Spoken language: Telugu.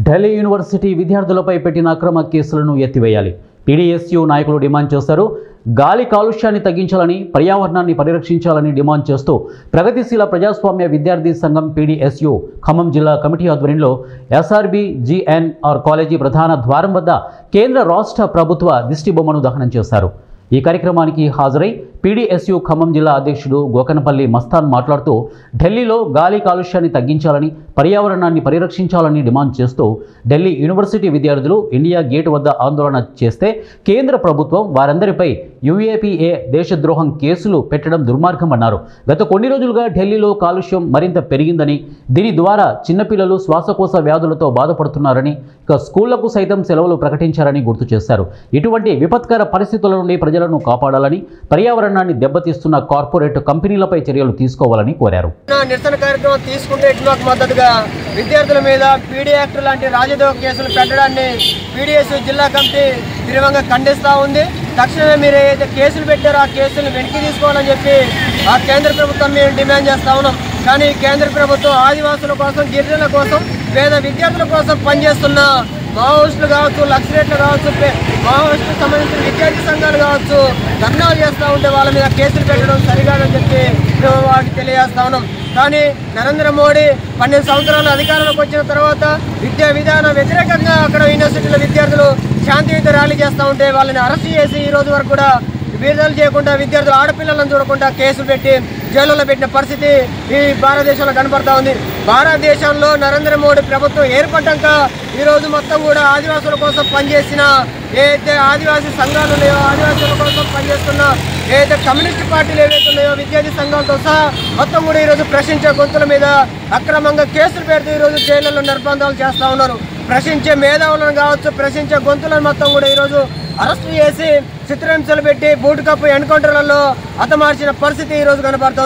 ఢిల్లీ యూనివర్సిటీ విద్యార్థులపై పెట్టిన అక్రమ కేసులను ఎత్తివేయాలి. పీడీఎస్యూ నాయకులు డిమాండ్ చేశారు. గాలి కాలుష్యాన్ని తగ్గించాలని, పర్యావరణాన్ని పరిరక్షించాలని డిమాండ్ చేస్తూ ప్రగతిశీల ప్రజాస్వామ్య విద్యార్థి సంఘం పీడీఎస్యూ ఖమ్మం జిల్లా కమిటీ ఆధ్వర్యంలో ఎస్ఆర్బీ జీఎన్ఆర్ కాలేజీ ప్రధాన ద్వారం వద్ద కేంద్ర రాష్ట్ర ప్రభుత్వ దిష్టిబొమ్మను దహనం చేశారు. ఈ కార్యక్రమానికి హాజరై పీడీఎస్యూ ఖమ్మం జిల్లా అధ్యక్షుడు గోకనపల్లి మస్తాన్ మాట్లాడుతూ ఢిల్లీలో గాలి కాలుష్యాన్ని తగ్గించాలని, పర్యావరణాన్ని పరిరక్షించాలని డిమాండ్ చేస్తూ ఢిల్లీ యూనివర్సిటీ విద్యార్థులు ఇండియా గేట్ వద్ద ఆందోళన చేస్తే కేంద్ర ప్రభుత్వం వారందరిపై యూఏపీఏ దేశద్రోహం కేసులు పెట్టడం దుర్మార్గమన్నారు. గత కొన్ని రోజులుగా ఢిల్లీలో కాలుష్యం మరింత పెరిగిందని, దీని ద్వారా చిన్నపిల్లలు శ్వాసకోశ వ్యాధులతో బాధపడుతున్నారని, ఇక స్కూళ్లకు సైతం సెలవులు ప్రకటించారని గుర్తు చేశారు. ఇటువంటి విపత్కర పరిస్థితుల నుండి ప్రజలను కాపాడాలని, పర్యావరణాన్ని దెబ్బతీస్తున్న కార్పొరేట్ కంపెనీలపై చర్యలు తీసుకోవాలని కోరారు. నిరసన కార్యక్రమం తీసుకుంటే ఇటువైపు మద్దతుగా విద్యార్థుల మీద పీడీ యాక్ట్ లాంటి రాజద్రోహ కేసులు పెట్టడాన్ని పీడీఎస్ జిల్లా కమిటీ తీవ్రంగా ఖండిస్తూ ఉంది. తక్షణమే మీరు ఏదైతే కేసులు పెట్టారో ఆ కేసులను వెనక్కి తీసుకోవాలని చెప్పి ఆ కేంద్ర ప్రభుత్వం మేము డిమాండ్ చేస్తూ ఉన్నాం. కానీ కేంద్ర ప్రభుత్వం ఆదివాసుల కోసం, గిరిజనుల కోసం, పేద విద్యార్థుల కోసం పనిచేస్తున్న మావోయిస్టులు కావచ్చు, లక్ష్రేట్లు కావచ్చు, మావోయిస్టులకు సంబంధించిన విద్యార్థి సంఘాలు కావచ్చు ధర్నాలు చేస్తూ ఉంటే వాళ్ళ మీద కేసులు పెట్టడం సరికాదని చెప్పి మేము వాటికి తెలియజేస్తా ఉన్నాం. కానీ నరేంద్ర మోడీ 12 సంవత్సరాలు అధికారంలోకి వచ్చిన తర్వాత విద్యా విధానం వ్యతిరేకంగా అక్కడ యూనివర్సిటీల విద్యార్థులు శాంతియుత ర్యాలీ చేస్తూ ఉంటే వాళ్ళని అరెస్ట్ చేసి ఈ రోజు వరకు కూడా విడుదల చేయకుండా, విద్యార్థులు ఆడపిల్లలను చూడకుండా కేసులు పెట్టి జైలులో పెట్టిన పరిస్థితి ఈ భారతదేశంలో కనపడతా ఉంది. భారతదేశంలో నరేంద్ర మోడీ ప్రభుత్వం ఏర్పడ్డాక ఈరోజు మొత్తం కూడా ఆదివాసుల కోసం పనిచేసిన ఏదైతే ఆదివాసీ సంఘాలు ఉన్నాయో, ఆదివాసుల కోసం పనిచేస్తున్న ఏదైతే కమ్యూనిస్ట్ పార్టీలు ఏవైతే ఉన్నాయో విద్యార్థి సంఘాలతో సహా మొత్తం కూడా ఈరోజు ప్రశ్నించే గొంతుల మీద అక్రమంగా కేసులు పెడుతూ ఈరోజు జైళ్లలో నిర్బంధాలు చేస్తూ ఉన్నారు. ప్రశ్నించే మేధావులను కావచ్చు, ప్రశ్నించే గొంతులను మొత్తం కూడా ఈరోజు అరెస్టు చేసి చిత్రహింసలు పెట్టి బూట్ కప్పు ఎన్కౌంటర్లలో హతమార్చిన పరిస్థితి ఈరోజు కనబడుతుంది.